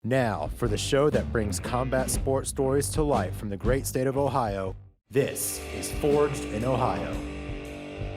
Now, for the show that brings combat sports stories to life from the great state of Ohio, this is Forged in Ohio.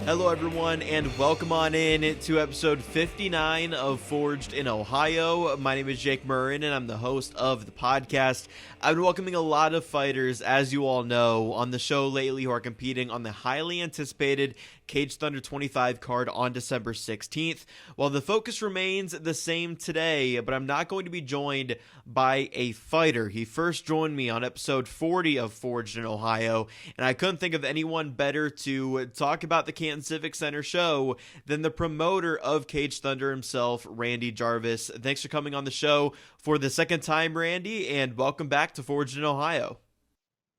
Hello, everyone, and welcome on in to episode 59 of Forged in Ohio. My name is Jake Murren, and I'm the host of the podcast. I've been welcoming a lot of fighters, as you all know, on the show lately who are competing on the highly anticipated Cage Thunder 25 card on December 16th. While the focus remains the same today, but I'm not going to be joined by a fighter. He first joined me on episode 40 of Forged in Ohio, and I couldn't think of anyone better to talk about the Canton Civic Center show than the promoter of Cage Thunder himself, Randy Jarvis. Thanks for coming on the show for the second time, Randy, and welcome back to Forged in Ohio.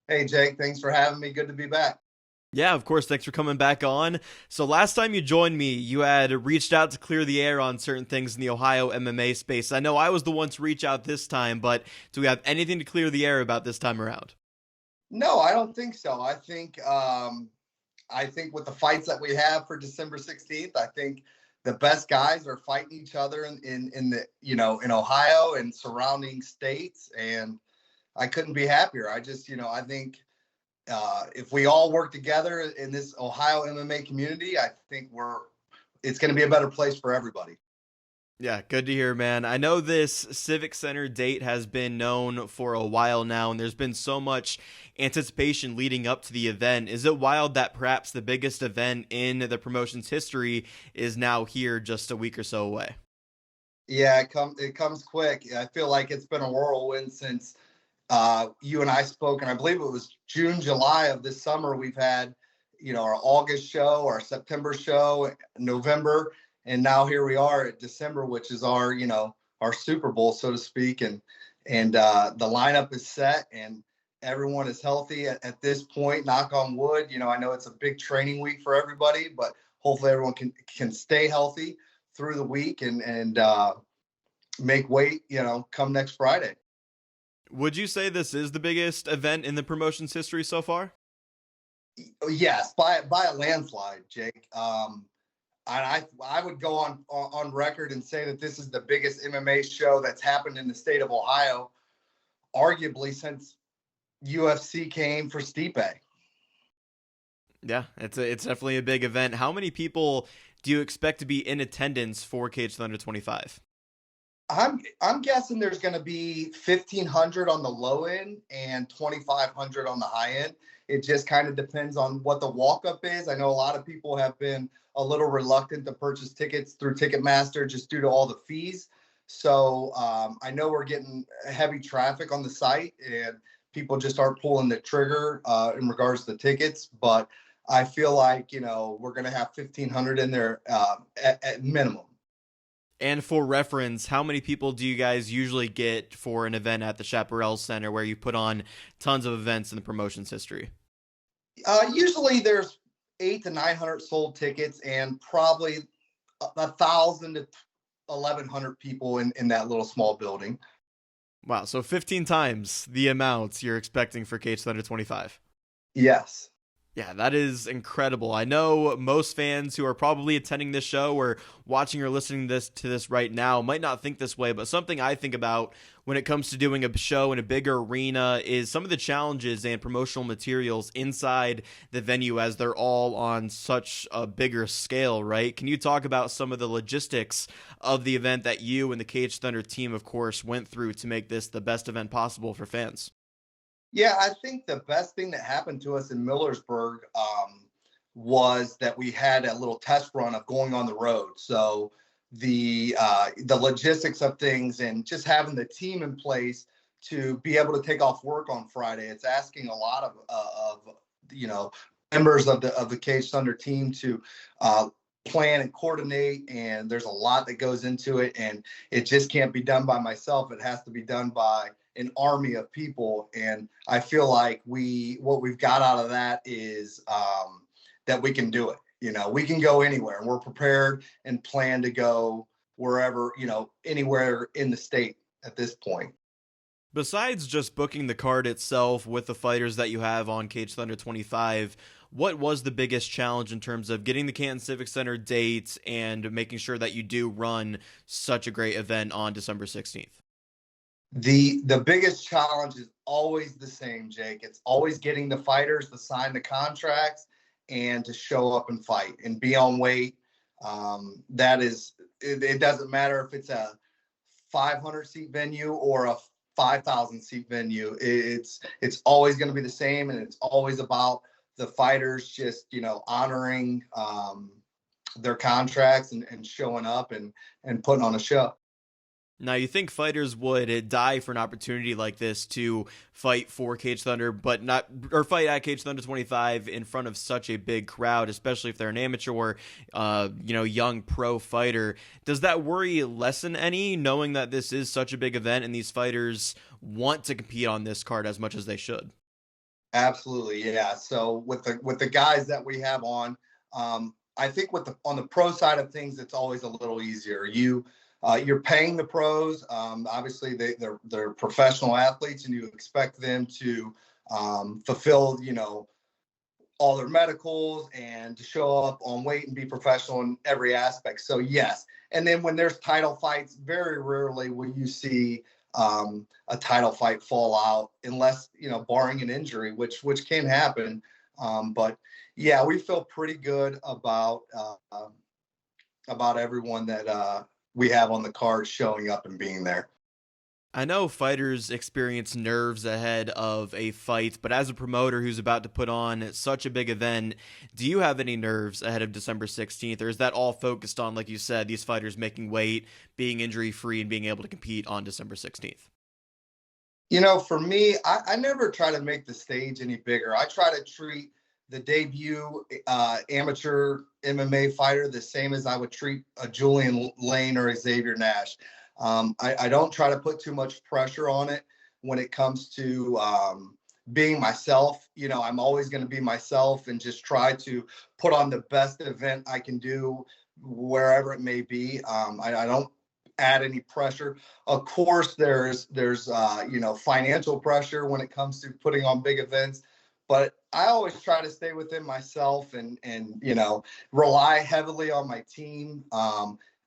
Hey, Jake. Thanks for having me. Good to be back. Yeah, of course. Thanks for coming back on. So last time you joined me, you had reached out to clear the air on certain things in the Ohio MMA space. I know I was the one to reach out this time, but do we have anything to clear the air about this time around? No, I don't think so. I think with the fights that we have for December 16th, I think the best guys are fighting each other in Ohio and surrounding states, and I couldn't be happier. I think if we all work together in this Ohio MMA community, I think it's going to be a better place for everybody. Yeah, good to hear, man. I know this Civic Center date has been known for a while now, and there's been so much anticipation leading up to the event. Is it wild that perhaps the biggest event in the promotion's history is now here just a week or so away? Yeah, it comes quick. I feel like it's been a whirlwind since you and I spoke, and I believe it was June, July of this summer. We've had, our August show, our September show, November, and now here we are at December, which is our Super Bowl, so to speak. And the lineup is set and everyone is healthy at this point, knock on wood. I know it's a big training week for everybody, but hopefully everyone can stay healthy through the week and make weight, come next Friday. Would you say this is the biggest event in the promotion's history so far? Yes, by a landslide, Jake. I would go on record and say that this is the biggest MMA show that's happened in the state of Ohio, arguably since UFC came for Stipe. Yeah, it's definitely a big event. How many people do you expect to be in attendance for Cage Thunder 25? I'm guessing there's going to be 1,500 on the low end and 2,500 on the high end. It just kind of depends on what the walk-up is. I know a lot of people have been a little reluctant to purchase tickets through Ticketmaster just due to all the fees. So I know we're getting heavy traffic on the site and people just aren't pulling the trigger in regards to tickets. But I feel like, we're going to have 1,500 in there at minimum. And for reference, how many people do you guys usually get for an event at the Chaparral Center where you put on tons of events in the promotion's history? Usually there's 800 to 900 sold tickets and probably 1,000 to 1,100 people in that little small building. Wow, so 15 times the amounts you're expecting for Cage Thunder 25. Yes. Yeah, that is incredible. I know most fans who are probably attending this show or watching or listening to this right now might not think this way, but something I think about when it comes to doing a show in a bigger arena is some of the challenges and promotional materials inside the venue as they're all on such a bigger scale, right? Can you talk about some of the logistics of the event that you and the Cage Thunder team, of course, went through to make this the best event possible for fans? Yeah, I think the best thing that happened to us in Millersburg was that we had a little test run of going on the road. So the logistics of things and just having the team in place to be able to take off work on Friday, it's asking a lot of members of the Cage Thunder team to plan and coordinate, and there's a lot that goes into it, and it just can't be done by myself. It has to be done by an army of people, and I feel like what we've got out of that is that we can do it. We can go anywhere, and we're prepared and plan to go wherever, anywhere in the state at this point. Besides just booking the card itself with the fighters that you have on Cage Thunder 25, what was the biggest challenge in terms of getting the Canton Civic Center dates and making sure that you do run such a great event on December 16th? The biggest challenge is always the same, Jake. It's always getting the fighters to sign the contracts and to show up and fight and be on weight. That is, it doesn't matter if it's a 500 seat venue or a 5,000 seat venue. It's always going to be the same, and it's always about the fighters just honoring their contracts and showing up and putting on a show. Now, you think fighters would die for an opportunity like this to fight for Cage Thunder, but not, or fight at Cage Thunder 25 in front of such a big crowd, especially if they're an amateur or, young pro fighter. Does that worry lessen any, knowing that this is such a big event and these fighters want to compete on this card as much as they should? Absolutely, yeah. So with the guys that we have on, I think on the pro side of things, it's always a little easier. You're paying the pros. Obviously, they're professional athletes, and you expect them to fulfill, all their medicals and to show up on weight and be professional in every aspect. So yes, and then when there's title fights, very rarely will you see a title fight fall out, unless barring an injury, which can happen. But yeah, we feel pretty good about everyone that we have on the card showing up and being there. I know fighters experience nerves ahead of a fight, but as a promoter who's about to put on such a big event, do you have any nerves ahead of December 16th, or is that all focused on, like you said, these fighters making weight, being injury-free, and being able to compete on December 16th? For me, I never try to make the stage any bigger. I try to treat the debut amateur MMA fighter the same as I would treat a Julian Lane or a Xavier Nash. I don't try to put too much pressure on it when it comes to being myself. I'm always going to be myself and just try to put on the best event I can do wherever it may be. I don't add any pressure. Of course, there's financial pressure when it comes to putting on big events. But I always try to stay within myself and rely heavily on my team.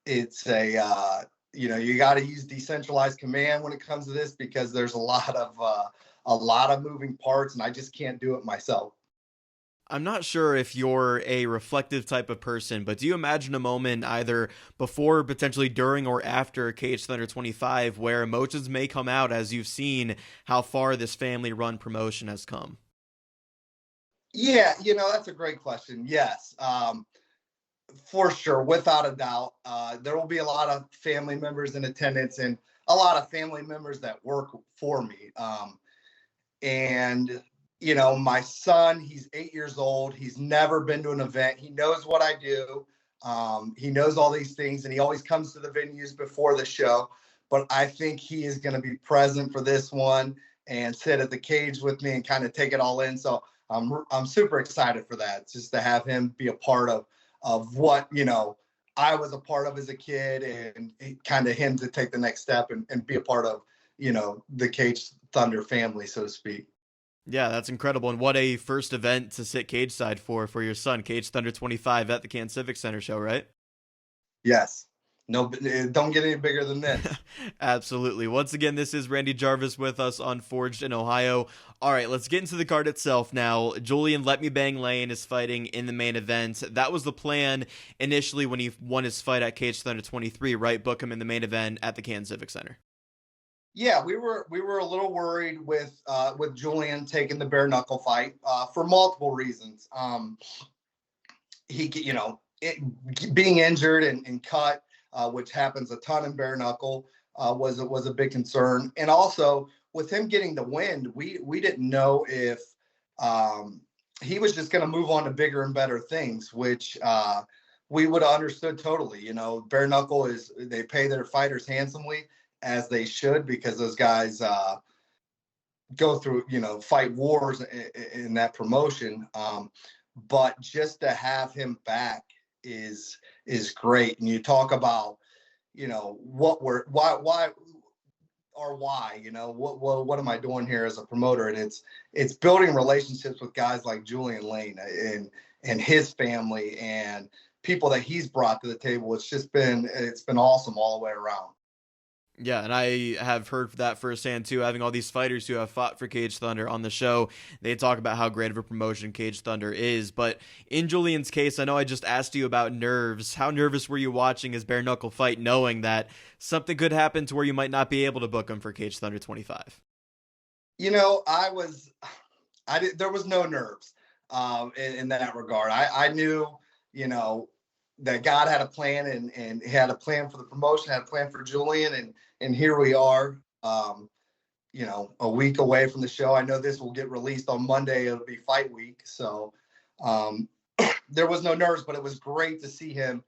It's you got to use decentralized command when it comes to this, because there's a lot of moving parts, and I just can't do it myself. I'm not sure if you're a reflective type of person, but do you imagine a moment either before, potentially during, or after Cage Thunder 25 where emotions may come out as you've seen how far this family-run promotion has come? Yeah, that's a great question. Yes, for sure, without a doubt. There will be a lot of family members in attendance and a lot of family members that work for me. And, my son, he's 8 years old. He's never been to an event. He knows what I do. He knows all these things, and he always comes to the venues before the show. But I think he is going to be present for this one and sit at the cage with me and kind of take it all in. So I'm super excited for that, just to have him be a part of what, I was a part of as a kid, and kind of him to take the next step and be a part of, the Cage Thunder family, so to speak. Yeah, that's incredible. And what a first event to sit cage side for your son, Cage Thunder 25 at the Canton Civic Center show, right? Yes. No, don't get any bigger than this. Absolutely. Once again, this is Randy Jarvis with us on Forged in Ohio. All right, let's get into the card itself now. Julian Let Me Bang Lane is fighting in the main event. That was the plan initially when he won his fight at Cage Thunder 23, right? Book him in the main event at the Canton Civic Center. Yeah, we were a little worried with Julian taking the bare knuckle fight for multiple reasons. He, being injured and cut, which happens a ton in bare knuckle, was a big concern. And also with him getting the wind, we didn't know if he was just going to move on to bigger and better things, which we would have understood totally. Bare knuckle they pay their fighters handsomely, as they should, because those guys go through, fight wars in that promotion. But just to have him back is great. And you talk about, what am I doing here as a promoter? And it's building relationships with guys like Julian Lane and his family and people that he's brought to the table. It's been awesome all the way around. Yeah, and I have heard that firsthand too, having all these fighters who have fought for Cage Thunder on the show. They talk about how great of a promotion Cage Thunder is. But in Julian's case, I know I just asked you about nerves. How nervous were you watching his bare knuckle fight, knowing that something could happen to where you might not be able to book him for Cage Thunder 25? There was no nerves in that regard. I knew, that God had a plan and had a plan for the promotion, had a plan for Julian, and here we are, a week away from the show. I know this will get released on Monday. It'll be fight week. So there was no nerves, but it was great to see him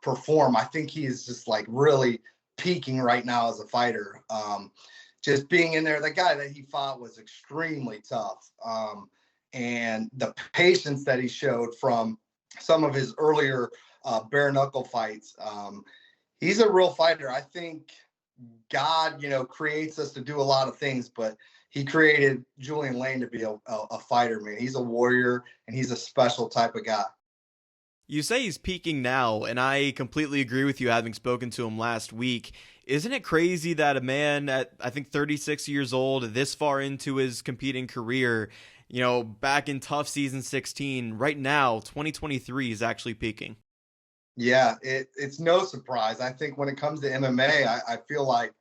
perform. I think he is just like really peaking right now as a fighter. Just being in there, the guy that he fought was extremely tough. And the patience that he showed from some of his earlier bare knuckle fights. He's a real fighter. I think God, creates us to do a lot of things, but he created Julian Lane to be a fighter, man. He's a warrior and he's a special type of guy. You say he's peaking now, and I completely agree with you, having spoken to him last week. Isn't it crazy that a man at, I think, 36 years old, this far into his competing career, back in tough season 16, right now, 2023 is actually peaking? Yeah, it's no surprise. I think when it comes to MMA, I feel like,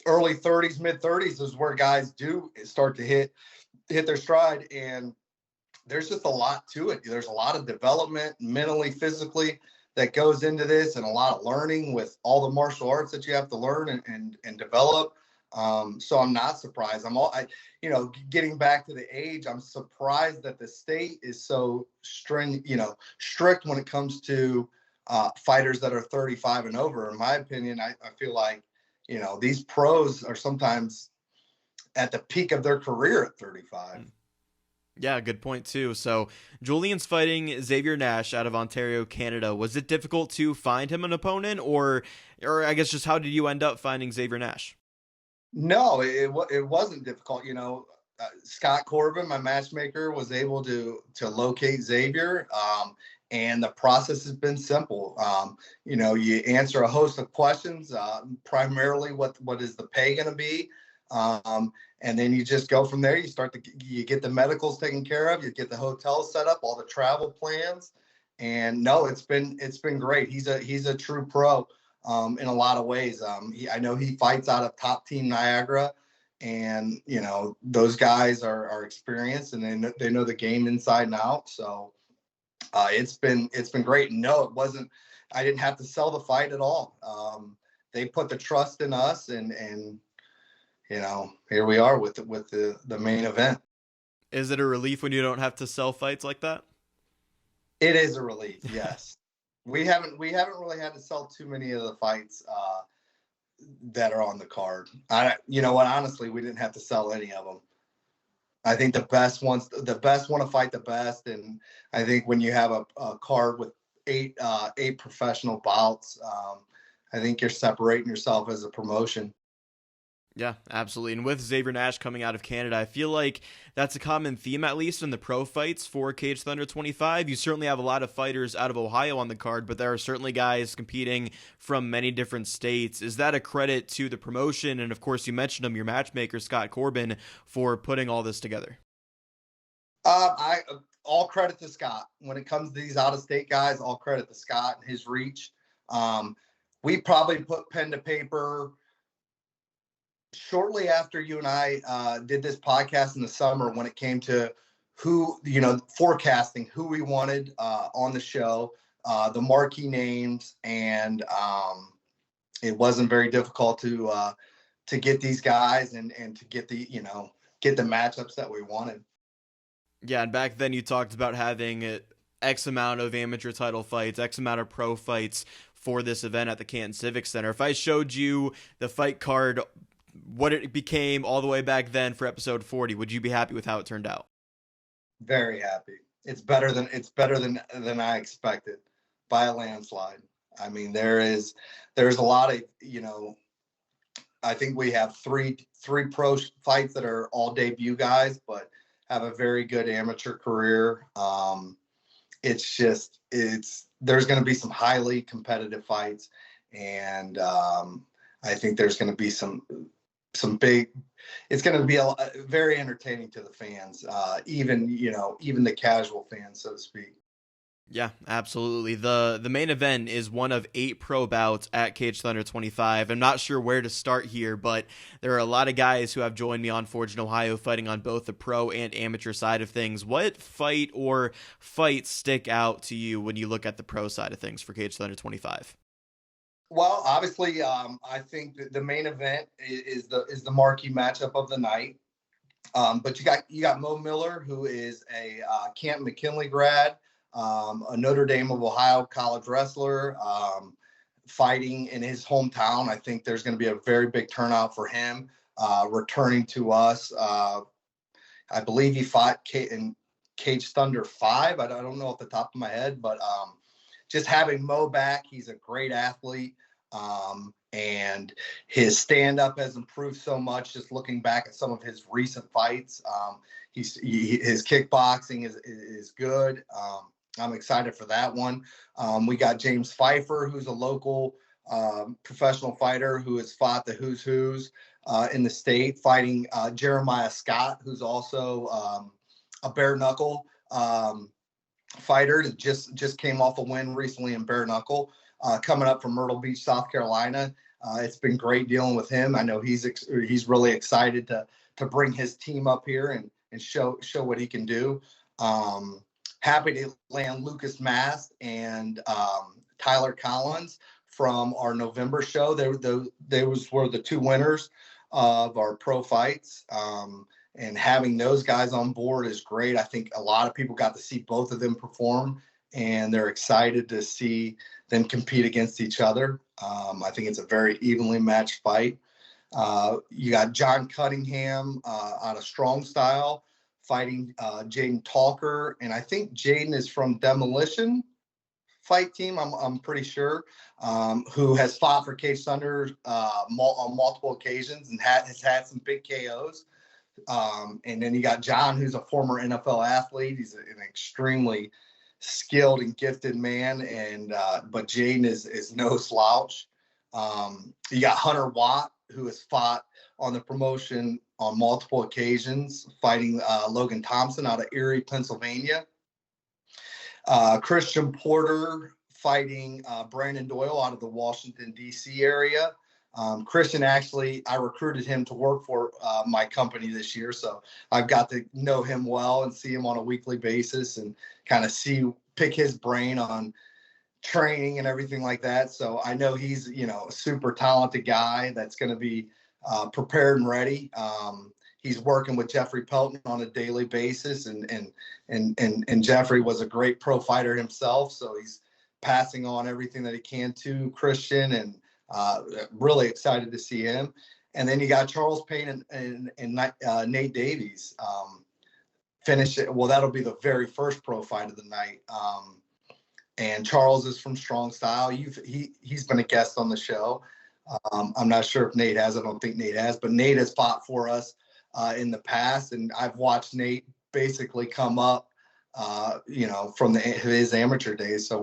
early 30s, mid 30s is where guys do start to hit their stride. And there's just a lot to it. There's a lot of development mentally, physically that goes into this, and a lot of learning with all the martial arts that you have to learn and develop. So I'm not surprised. Getting back to the age, I'm surprised that the state is so strict when it comes to fighters that are 35 and over. In my opinion, I feel like, these pros are sometimes at the peak of their career at 35. Yeah, good point too. So Julian's fighting Xavier Nash out of Ontario, Canada. Was it difficult to find him an opponent, or I guess just how did you end up finding Xavier Nash? No, it wasn't difficult. Scott Corbin, my matchmaker, was able to locate Xavier. And the process has been simple. You answer a host of questions, primarily what is the pay going to be? And then you just go from there. You get the medicals taken care of, you get the hotel set up, all the travel plans. And no, it's been great. He's a true pro in a lot of ways. I know he fights out of Top Team Niagara, and those guys are experienced and they know the game inside and out. So it's been great. No, it wasn't. I didn't have to sell the fight at all. They put the trust in us, and here we are with the main event. Is it a relief when you don't have to sell fights like that? It is a relief. Yes. We haven't really had to sell too many of the fights that are on the card. Honestly, we didn't have to sell any of them. I think the best want to fight the best. And I think when you have a card with eight professional bouts, I think you're separating yourself as a promotion. Yeah, absolutely. And with Xavier Nash coming out of Canada, I feel like that's a common theme, at least in the pro fights for Cage Thunder 25. You certainly have a lot of fighters out of Ohio on the card, but there are certainly guys competing from many different states. Is that a credit to the promotion? And of course, you mentioned him, your matchmaker, Scott Corbin, for putting all this together. All credit to Scott. When it comes to these out-of-state guys, all credit to Scott and his reach. We probably put pen to paper shortly after you and I did this podcast in the summer, when it came to forecasting who we wanted on the show, the marquee names, and it wasn't very difficult to get these guys and to get the matchups that we wanted. Yeah, and back then you talked about having X amount of amateur title fights, X amount of pro fights for this event at the Canton Civic Center. If I showed you the fight card, what it became all the way back then for episode 40, would you be happy with how it turned out? Very happy. It's better than I expected by a landslide. I mean, there's a lot of, I think we have three pro fights that are all debut guys, but have a very good amateur career. There's going to be some highly competitive fights, And I think there's going to be some big. It's going to be very entertaining to the fans, even the casual fans, so to speak. Yeah, absolutely. The main event is one of 8 pro bouts at Cage Thunder 25. I'm not sure where to start here, but there are a lot of guys who have joined me on Forged in Ohio fighting on both the pro and amateur side of things. What fight or fights stick out to you when you look at the pro side of things for Cage Thunder 25? Well, obviously, I think that the main event is the marquee matchup of the night. But you got Mo Miller, who is a Canton McKinley grad, a Notre Dame of Ohio college wrestler, fighting in his hometown. I think there's going to be a very big turnout for him, returning to us. I believe he fought in Cage Thunder 5. I don't know off the top of my head, but just having Mo back, he's a great athlete. And his stand-up has improved so much. Just looking back at some of his recent fights, his kickboxing is good. I'm excited for that one. We got James Pfeiffer, who's a local professional fighter who has fought the who's in the state, fighting Jeremiah Scott, who's also a bare knuckle fighter that just came off a win recently in bare knuckle. Coming up from Myrtle Beach, South Carolina. It's been great dealing with him. I know he's really excited to bring his team up here and show what he can do. Happy to land Lucas Mast and Tyler Collins from our November show. They were the 2 winners of our pro fights. And having those guys on board is great. I think a lot of people got to see both of them perform, and they're excited to see them compete against each other. I think it's a very evenly matched fight. You got John Cunningham out of Strong Style fighting Jaden Talker, and I think Jaden is from Demolition Fight Team. I'm pretty sure, who has fought for Cage Thunder on multiple occasions and has had some big KOs. And then you got John, who's a former NFL athlete. He's an extremely skilled and gifted man, and but Jaden is no slouch. You got Hunter Watt, who has fought on the promotion on multiple occasions, fighting Logan Thompson out of Erie, Pennsylvania. Christian Porter fighting Brandon Doyle out of the Washington, D.C. area. Christian, actually, I recruited him to work for my company this year, so I've got to know him well and see him on a weekly basis and kind of pick his brain on training and everything like that. So I know he's, a super talented guy that's going to be prepared and ready. He's working with Jeffrey Pelton on a daily basis, and Jeffrey was a great pro fighter himself, so he's passing on everything that he can to Christian, and really excited to see him. And then you got Charles Payne and Nate Davies finish it. Well, that'll be the very first pro fight of the night. And Charles is from Strong Style. He's been a guest on the show. I'm not sure if Nate has. I don't think Nate has, but Nate has fought for us in the past, and I've watched Nate basically come up, from his amateur days. So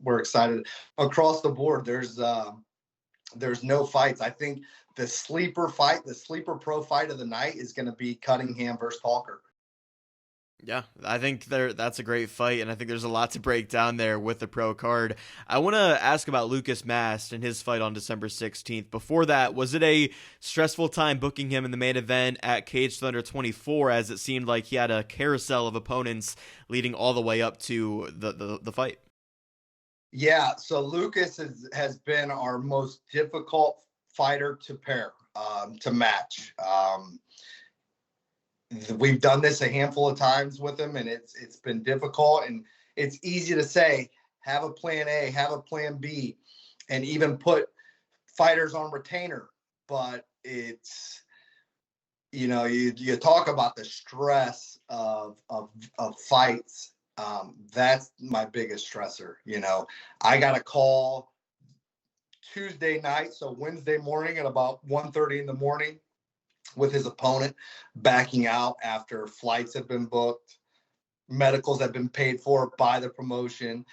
we're excited across the board. There's no fights. I think the sleeper pro fight of the night is going to be Cunningham versus Talker. Yeah, I think that's a great fight, and I think there's a lot to break down there with the pro card. I want to ask about Lucas Mast and his fight on December 16th. Before that, was it a stressful time booking him in the main event at Cage Thunder 24, as it seemed like he had a carousel of opponents leading all the way up to the fight? Yeah, so Lucas has been our most difficult fighter to pair, to match. We've done this a handful of times with him, and it's been difficult. And it's easy to say, have a plan A, have a plan B, and even put fighters on retainer. But it's, you talk about the stress of fights. That's my biggest stressor. I got a call Tuesday night, so Wednesday morning at about 1:30 in the morning, with his opponent backing out after flights have been booked, medicals have been paid for by the promotion.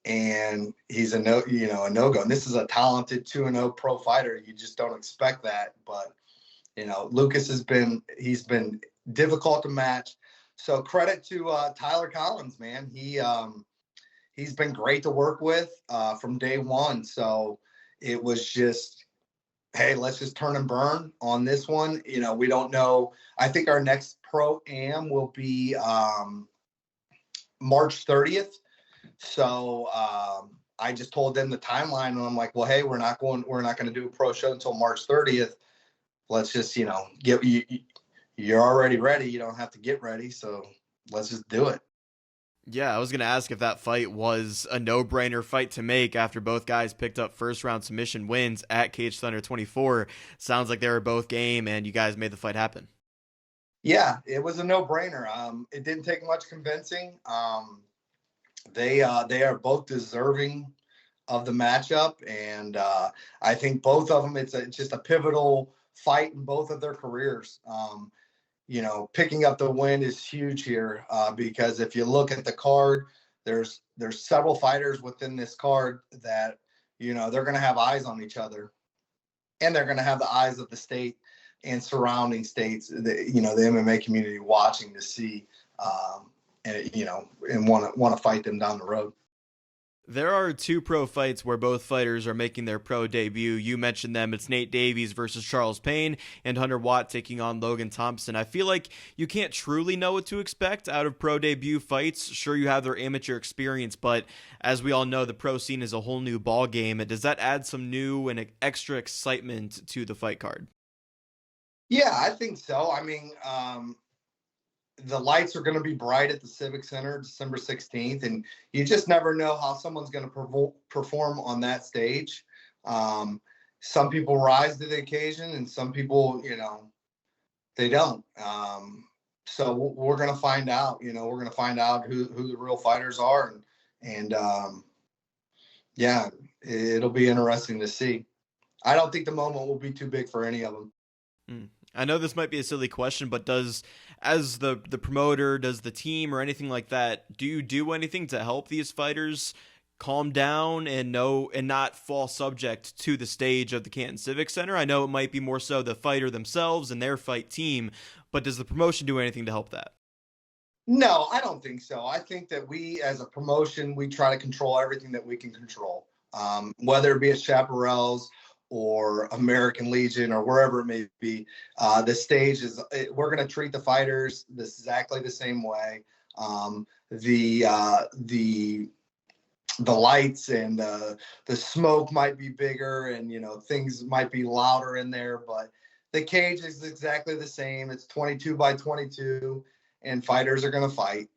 and he's a no-go. And this is a talented 2-0 pro fighter. You just don't expect that. But, Lucas he's been difficult to match. So credit to Tyler Collins, man. He's been great to work with from day one. So it was just, hey, let's just turn and burn on this one. We don't know. I think our next pro-am will be March 30th. So I just told them the timeline, and I'm like, well, hey, we're not going to do a pro show until March 30th. Let's just, you're already ready. You don't have to get ready. So let's just do it. Yeah, I was going to ask if that fight was a no-brainer fight to make after both guys picked up first-round submission wins at Cage Thunder 24. Sounds like they were both game, and you guys made the fight happen. Yeah, it was a no-brainer. It didn't take much convincing. They are both deserving of the matchup, and I think both of them, it's just a pivotal fight in both of their careers. Picking up the win is huge here because if you look at the card, there's several fighters within this card that, they're going to have eyes on each other, and they're going to have the eyes of the state and surrounding states, the MMA community watching to see, and want to fight them down the road. There are two pro fights where both fighters are making their pro debut. You mentioned them. It's Nate Davies versus Charles Payne and Hunter Watt taking on Logan Thompson. I feel like you can't truly know what to expect out of pro debut fights. Sure, you have their amateur experience, but as we all know, the pro scene is a whole new ball game. Does that add some new and extra excitement to the fight card? Yeah, I think so. I mean, the lights are going to be bright at the Civic Center December 16th, and you just never know how someone's going to perform on that stage. Some people rise to the occasion, and some people, they don't. So we're going to find out. We're going to find out who the real fighters are, and yeah, it'll be interesting to see. I don't think the moment will be too big for any of them. I know this might be a silly question, but as the promoter, does the team or anything like that, do you do anything to help these fighters calm down and not fall subject to the stage of the Canton Civic Center? I know it might be more so the fighter themselves and their fight team, but does the promotion do anything to help that? No, I don't think so. I think that we, as a promotion, we try to control everything that we can control, whether it be at Chaparral's or American Legion or wherever it may be. The stage we're going to treat the fighters exactly the same way. The lights and the smoke might be bigger, and things might be louder in there, but the cage is exactly the same. It's 22 by 22, and fighters are going to fight.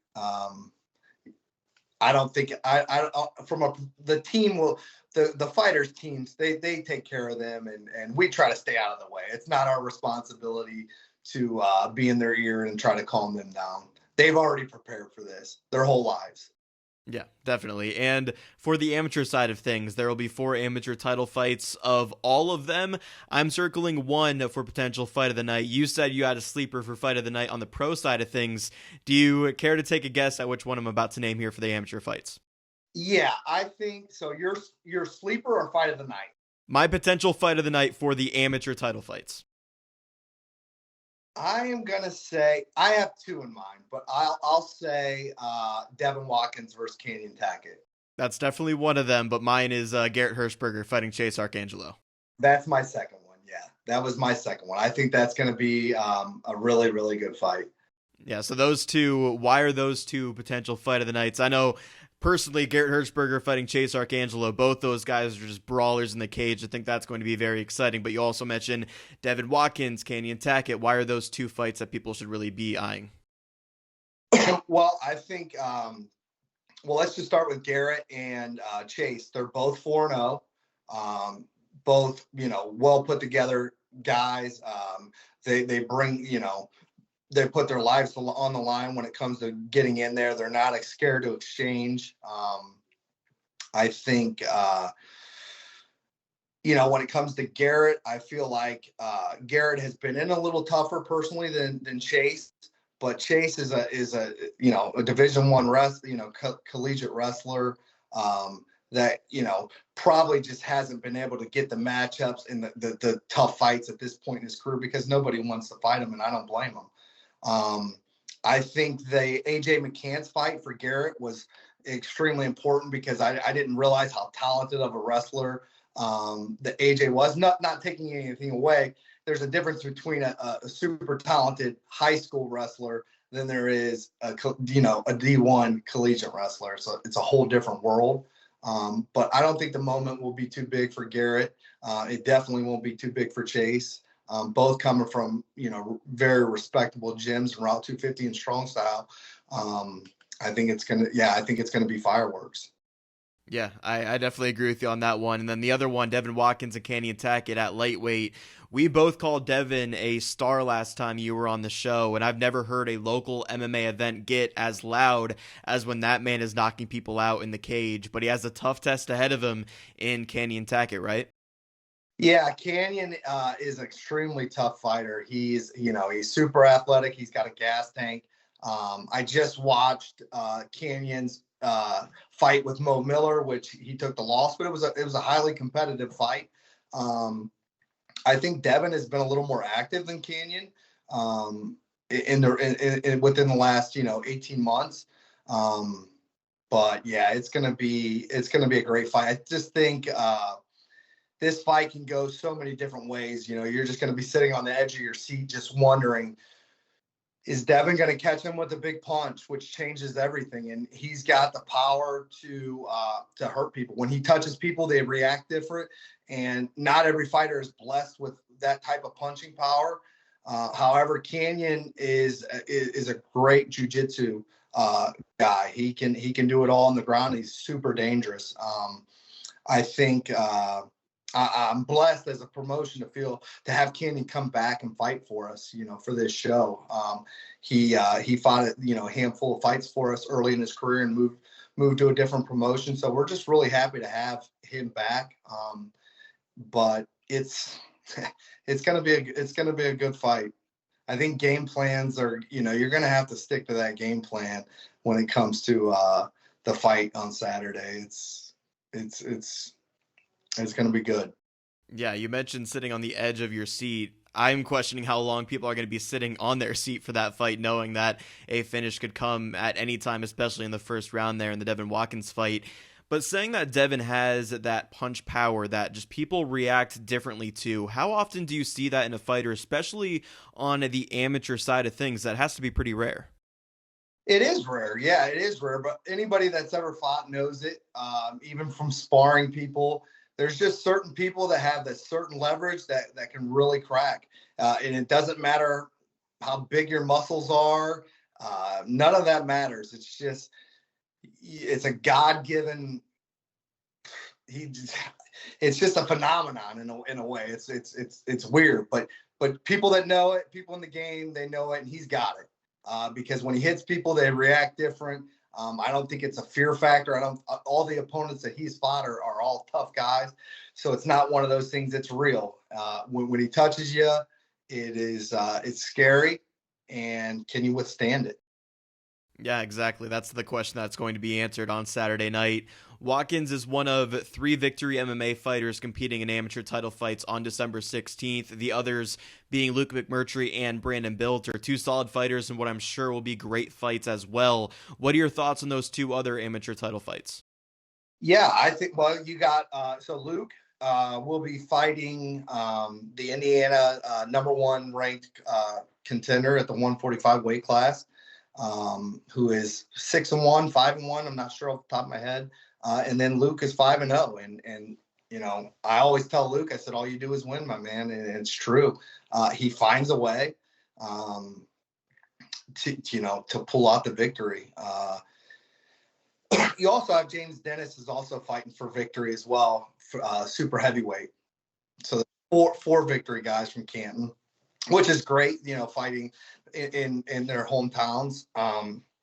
I don't think the team will. The fighters teams, they take care of them, and we try to stay out of the way. It's not our responsibility to be in their ear and try to calm them down. They've already prepared for this their whole lives. Yeah, definitely. And for the amateur side of things, there will be 4 amateur title fights. Of all of them, I'm circling one for potential fight of the night. You said you had a sleeper for fight of the night on the pro side of things. Do you care to take a guess at which one I'm about to name here for the amateur fights? Yeah, I think so. Your sleeper or fight of the night? My potential fight of the night for the amateur title fights. I am gonna say I have 2 in mind, but I'll say Devin Watkins versus Canyon Tackett. That's definitely one of them, but mine is Garrett Hirschberger fighting Chase Arcangelo. That's my second one. Yeah, that was my second one. I think that's gonna be a really, really good fight. Yeah, so those two. Why are those two potential fight of the nights? I know. Personally, Garrett Hirschberger fighting Chase Arcangelo, both those guys are just brawlers in the cage. I think that's going to be very exciting. But you also mentioned Devin Watkins, Canyon Tackett. Why are those two fights that people should really be eyeing? Well, I think, let's just start with Garrett and Chase. They're both 4-0, both, well put together guys. They bring, they put their lives on the line when it comes to getting in there. They're not scared to exchange. I think, when it comes to Garrett, I feel like Garrett has been in a little tougher personally than Chase, but Chase is a Division I collegiate wrestler. that, probably just hasn't been able to get the matchups and the tough fights at this point in his career because nobody wants to fight him, and I don't blame him. I think the AJ McCann's fight for Garrett was extremely important because I didn't realize how talented of a wrestler that AJ was. Not taking anything away. There's a difference between a super talented high school wrestler than there is a D1 collegiate wrestler. So it's a whole different world. But I don't think the moment will be too big for Garrett. It definitely won't be too big for Chase. Both coming from, very respectable gyms and Route 250 and strong style. I think it's going to be fireworks. Yeah, I definitely agree with you on that one. And then the other one, Devin Watkins and Canyon Tackett at lightweight. We both called Devin a star last time you were on the show, and I've never heard a local MMA event get as loud as when that man is knocking people out in the cage. But he has a tough test ahead of him in Canyon Tackett, right? Yeah, Canyon is an extremely tough fighter. He's super athletic. He's got a gas tank. I just watched Canyon's fight with Mo Miller, which he took the loss, but it was a highly competitive fight. I think Devin has been a little more active than Canyon within the last 18 months. But yeah, it's gonna be a great fight. I just think this fight can go so many different ways. You're just gonna be sitting on the edge of your seat, just wondering, is Devin going to catch him with a big punch, which changes everything? And he's got the power to hurt people. When he touches people, they react different. And not every fighter is blessed with that type of punching power. However, Canyon is a great jiu-jitsu guy. He can do it all on the ground. He's super dangerous. I think I'm blessed as a promotion to have Canyon come back and fight for us, for this show. He fought a handful of fights for us early in his career and moved to a different promotion. So we're just really happy to have him back. But it's gonna be a good fight. I think game plans are, you're gonna have to stick to that game plan when it comes to the fight on Saturday. It's going to be good. Yeah, you mentioned sitting on the edge of your seat. I'm questioning how long people are going to be sitting on their seat for that fight, knowing that a finish could come at any time, especially in the first round there in the Devin Watkins fight. But saying that Devin has that punch power that just people react differently to, how often do you see that in a fighter, especially on the amateur side of things? That has to be pretty rare. It is rare. Yeah, it is rare. But anybody that's ever fought knows it, even from sparring people. There's just certain people that have this certain leverage that can really crack. And it doesn't matter how big your muscles are. None of that matters. It's a God-given, it's just a phenomenon in a way. It's weird, but people that know it, people in the game, they know it, and he's got it. Because when he hits people, they react different. I don't think it's a fear factor. All the opponents that he's fought are all tough guys. So it's not one of those things that's real. When he touches you, it's scary. And can you withstand it? Yeah, exactly. That's the question that's going to be answered on Saturday night. Watkins is one of 3 Victory MMA fighters competing in amateur title fights on December 16th. The others being Luke McMurtry and Brandon Bilt are 2 solid fighters and what I'm sure will be great fights as well. What are your thoughts on those 2 other amateur title fights? Yeah, I think, well, you got, so Luke will be fighting the Indiana number 1 ranked contender at the 145 weight class. Who is 6-1, 5-1. I'm not sure off the top of my head. And then Luke is 5-0. And I always tell Luke, I said, all you do is win, my man. And it's true. He finds a way to pull out the victory. You also have James Dennis is also fighting for victory as well, for, super heavyweight. So four victory guys from Canton, which is great, fighting in their hometowns.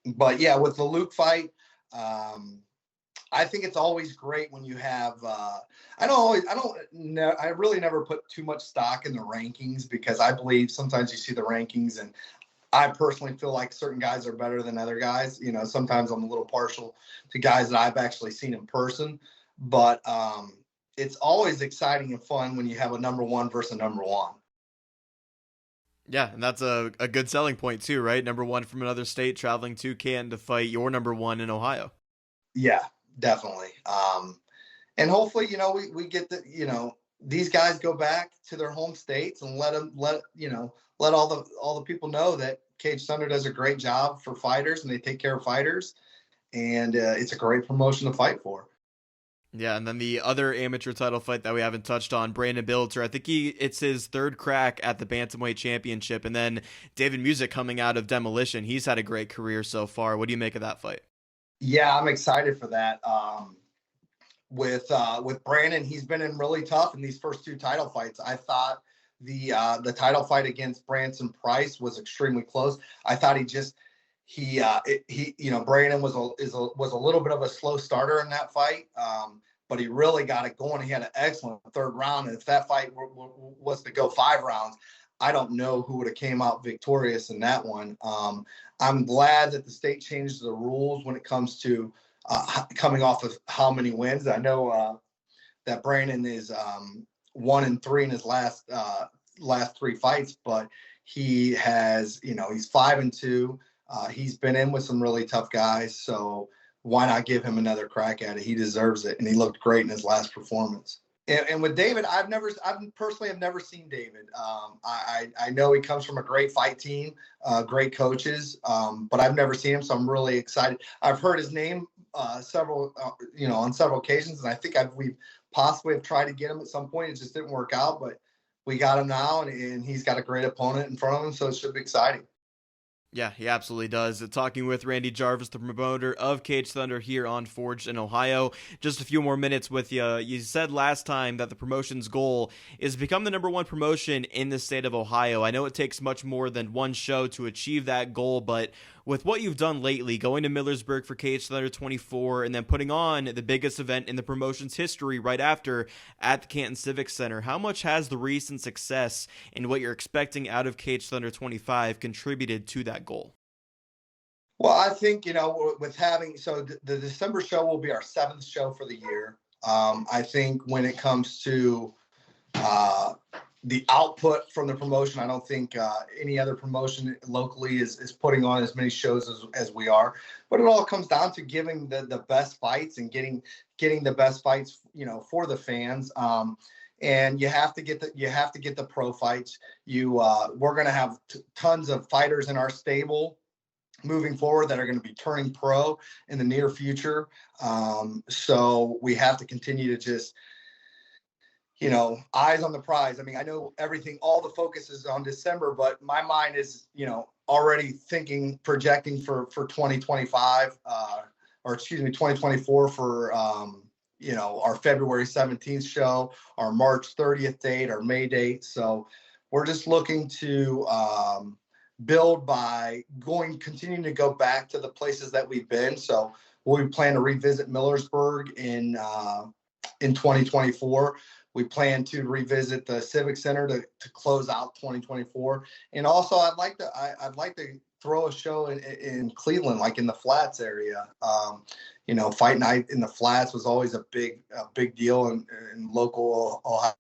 But yeah, with the Luke fight, I think it's always great when you have, I really never put too much stock in the rankings because I believe sometimes you see the rankings and I personally feel like certain guys are better than other guys. Sometimes I'm a little partial to guys that I've actually seen in person, but it's always exciting and fun when you have a number one versus a number one. Yeah, and that's a good selling point too, right? Number one from another state traveling to Canton to fight your number one in Ohio. Yeah, definitely. And hopefully, we get these guys go back to their home states and let all the people know that Cage Thunder does a great job for fighters and they take care of fighters, and it's a great promotion to fight for. Yeah, and then the other amateur title fight that we haven't touched on, Brandon Bilter. I think it's his third crack at the Bantamweight Championship, and then David Music coming out of Demolition. He's had a great career so far. What do you make of that fight? Yeah, I'm excited for that. With Brandon, he's been in really tough in these first two title fights. I thought the title fight against Branson Price was extremely close. I thought Brandon was a little bit of a slow starter in that fight, but he really got it going. He had an excellent third round, and if that fight was to go 5 rounds, I don't know who would have came out victorious in that one. I'm glad that the state changed the rules when it comes to coming off of how many wins. I know that Brandon is 1-3 in his last 3 fights, but he has, he's 5-2. He's been in with some really tough guys, so why not give him another crack at it? He deserves it, and he looked great in his last performance. And with David, I personally have never seen David. I know he comes from a great fight team, great coaches, but I've never seen him, so I'm really excited. I've heard his name on several occasions, and I think we've possibly have tried to get him at some point. It just didn't work out, but we got him now, and he's got a great opponent in front of him, so it should be exciting. Yeah, he absolutely does. Talking with Randy Jarvis, the promoter of Cage Thunder here on Forged in Ohio. Just a few more minutes with you. You said last time that the promotion's goal is to become the number one promotion in the state of Ohio. I know it takes much more than one show to achieve that goal, but with what you've done lately, going to Millersburg for Cage Thunder 24 and then putting on the biggest event in the promotion's history right after at the Canton Civic Center, how much has the recent success and what you're expecting out of Cage Thunder 25 contributed to that goal? Well, I think, with having, so the December show will be our 7th show for the year. I think when it comes to the output from the promotion, I don't think any other promotion locally is putting on as many shows as we are. But it all comes down to giving the best fights and getting the best fights, for the fans. And you have to get the pro fights. We're going to have tons of fighters in our stable moving forward that are going to be turning pro in the near future. So we have to continue to just, eyes on the prize. I mean, I know all the focus is on December, but my mind is, already projecting for 2025, 2024 for, our February 17th show, our March 30th date, our May date. So we're just looking to build by continuing to go back to the places that we've been. So we plan to revisit Millersburg in 2024. We plan to revisit the Civic Center to close out 2024. And also I'd like to throw a show in Cleveland, like in the Flats area. Fight night in the Flats was always a big deal in local Ohio.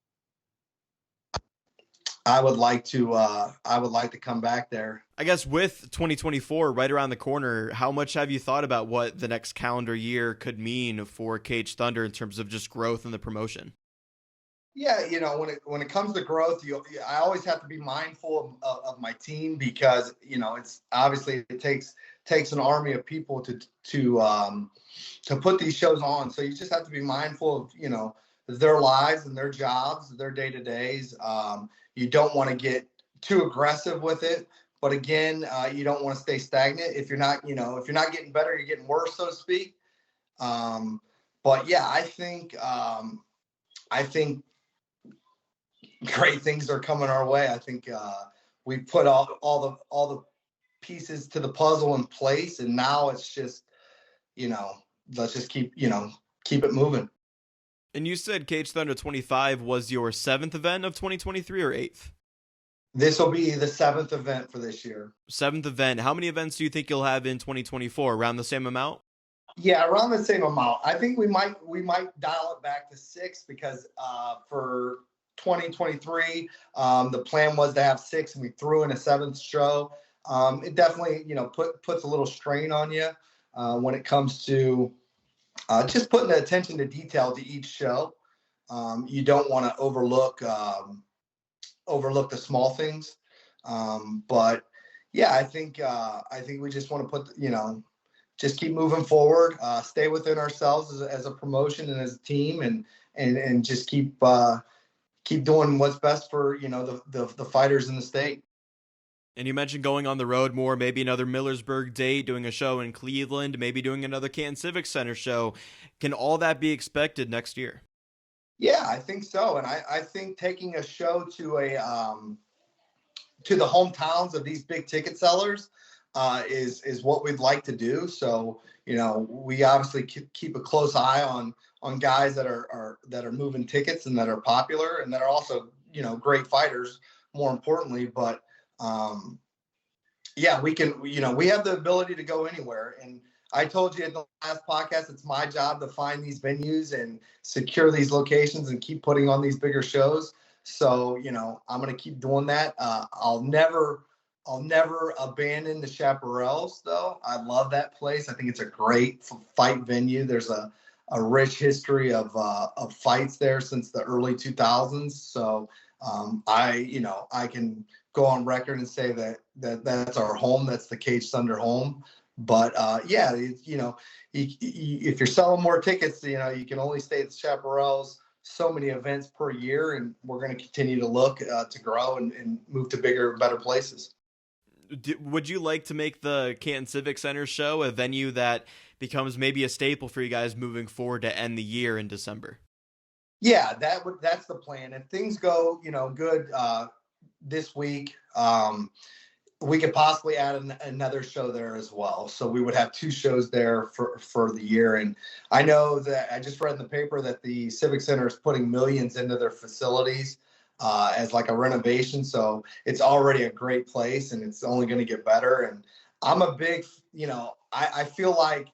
I would like to come back there. I guess with 2024 right around the corner, how much have you thought about what the next calendar year could mean for Cage Thunder in terms of just growth in the promotion? Yeah, when it comes to growth, I always have to be mindful of my team because it's obviously it takes an army of people to put these shows on. So you just have to be mindful of their lives and their jobs, their day-to-days. You don't want to get too aggressive with it, but again, you don't want to stay stagnant. If you're not getting better, you're getting worse, so to speak. But yeah, I think great things are coming our way. I think we put all the pieces to the puzzle in place, and now it's just let's just keep it moving. And you said Cage Thunder 25 was your 7th event of 2023 or 8th? This will be the seventh event for this year. Seventh event. How many events do you think you'll have in 2024? Around the same amount? Yeah, around the same amount. I think we might dial it back to 6 because for 2023, the plan was to have 6, and we threw in a 7th show. It definitely, puts a little strain on you when it comes to just putting the attention to detail to each show. You don't want to overlook the small things, but yeah, I think we just want to put just keep moving forward, stay within ourselves as a promotion and as a team, and just keep doing what's best for the fighters in the state. And you mentioned going on the road more, maybe another Millersburg date, doing a show in Cleveland, maybe doing another Canton Civic Center show. Can all that be expected next year? Yeah, I think so. And I think taking a show to the hometowns of these big ticket sellers is what we'd like to do. So, we obviously keep a close eye on guys that are moving tickets and that are popular and that are also, great fighters, more importantly. But yeah, we have the ability to go anywhere. And I told you in the last podcast, it's my job to find these venues and secure these locations and keep putting on these bigger shows. So, I'm going to keep doing that. I'll never abandon the Chaparrals, though. I love that place. I think it's a great fight venue. There's a rich history of fights there since the early 2000s. So I can go on record and say that's our home. That's the Cage Thunder home. But yeah, if you're selling more tickets, you can only stay at the Chaparrals so many events per year, and we're going to continue to look to grow and move to bigger and better places. Would you like to make the Canton Civic Center show a venue that becomes maybe a staple for you guys moving forward to end the year in December? Yeah, that's the plan. If things go, good this week, we could possibly add another show there as well. So we would have 2 shows there for the year. And I know that I just read in the paper that the Civic Center is putting millions into their facilities as like a renovation. So it's already a great place and it's only going to get better. And I'm a big, I feel like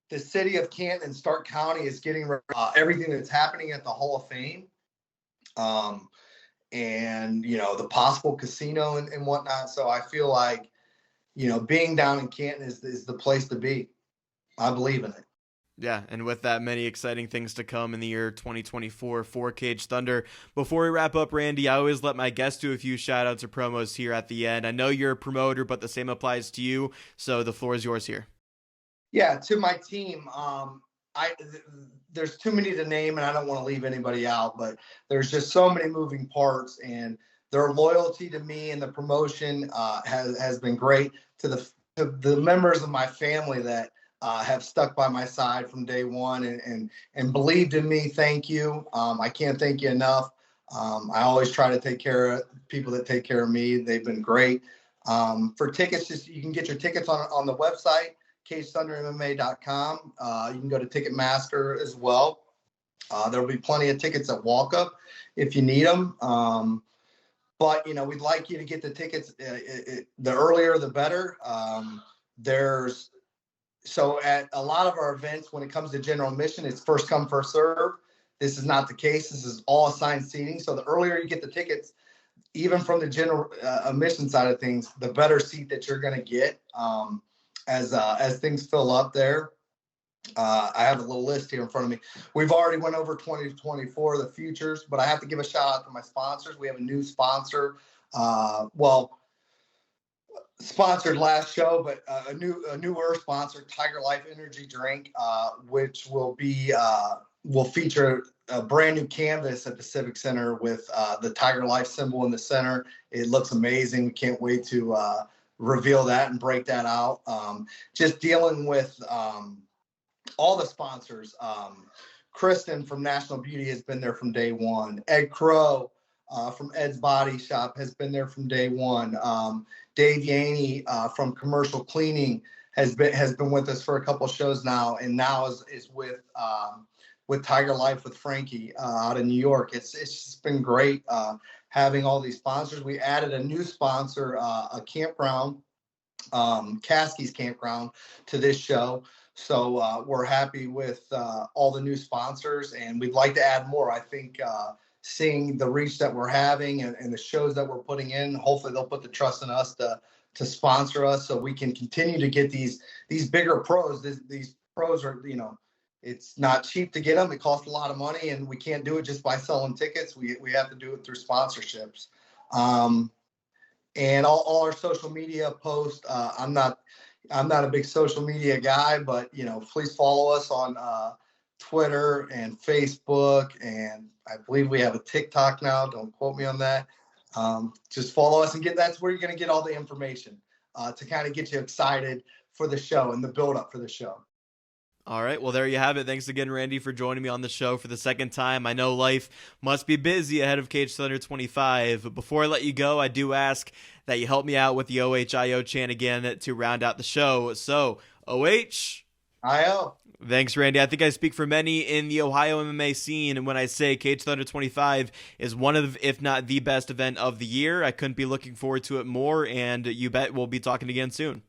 the city of Canton and Stark County is getting everything that's happening at the Hall of Fame. And, the possible casino and whatnot. So I feel like, being down in Canton is the place to be. I believe in it. Yeah, and with that, many exciting things to come in the year 2024 for Cage Thunder. Before we wrap up, Randy, I always let my guests do a few shout-outs or promos here at the end. I know you're a promoter, but the same applies to you, so the floor is yours here. Yeah, to my team, there's too many to name, and I don't want to leave anybody out, but there's just so many moving parts, and their loyalty to me and the promotion has been great. To the members of my family that have stuck by my side from day one and believed in me, thank you. I can't thank you enough. I always try to take care of people that take care of me. They've been great. For tickets, you can get your tickets on the website, CageThunderMMA.com. You can go to Ticketmaster as well. There'll be plenty of tickets at walk-up if you need them. But, we'd like you to get the tickets. The earlier, the better. So at a lot of our events, when it comes to general admission, it's first come, first serve. This is not the case. This is all assigned seating. So the earlier you get the tickets, even from the general admission side of things, the better seat that you're going to get as things fill up there. I have a little list here in front of me. We've already went over 2024, the futures, but I have to give a shout out to my sponsors. We have a new sponsor. Sponsored last show, but a newer sponsor, Tiger Life Energy Drink, which will feature a brand new canvas at the Civic Center with the Tiger Life symbol in the center. It looks amazing. We can't wait to reveal that and break that out. Just dealing with all the sponsors. Kristen from National Beauty has been there from day one. Ed Crow from Ed's Body Shop has been there from day one. Dave Yaney from Commercial Cleaning has been with us for a couple of shows now, and now is with Tiger Life with Frankie out in New York. It's just been great having all these sponsors. We added a new sponsor, a campground, Caskey's Campground, to this show. So we're happy with all the new sponsors, and we'd like to add more. I think seeing the reach that we're having and the shows that we're putting in, hopefully they'll put the trust in us to sponsor us so we can continue to get these bigger pros. These pros are, it's not cheap to get them. It costs a lot of money, and we can't do it just by selling tickets. We have to do it through sponsorships. And all our social media posts, I'm not a big social media guy, but please follow us on Twitter and Facebook, and I believe we have a TikTok now. Don't quote me on that. Just follow us, and that's where you're going to get all the information to kind of get you excited for the show and the build up for the show. All right, well, there you have it. Thanks again, Randy, for joining me on the show for the second time. I know life must be busy ahead of Cage Thunder 25, but before I let you go, I do ask that you help me out with the OHIO chant again to round out the show. So, OH-IO. Thanks, Randy. I think I speak for many in the Ohio MMA scene when I say Cage Thunder 25 is one of, if not the best event of the year. I couldn't be looking forward to it more, and you bet we'll be talking again soon.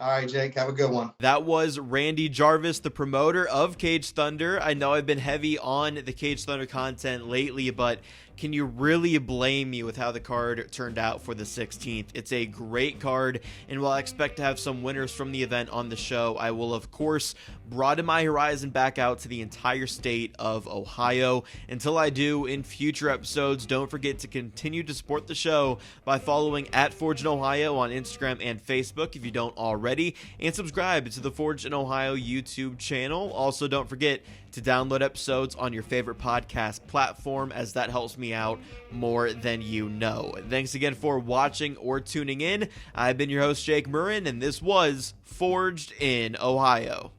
All right, Jake, have a good one. That was Randy Jarvis, the promoter of Cage Thunder. I know I've been heavy on the Cage Thunder content lately, but can you really blame me with how the card turned out for the 16th? It's a great card, and while I expect to have some winners from the event on the show, I will, of course, broaden my horizon back out to the entire state of Ohio. Until I do, in future episodes, don't forget to continue to support the show by following @ForgedInOhio on Instagram and Facebook if you don't already, and subscribe to the Forged in Ohio YouTube channel. Also, don't forget to download episodes on your favorite podcast platform, as that helps me out more than you know. Thanks again for watching or tuning in. I've been your host, Jake Murren, and this was Forged in Ohio.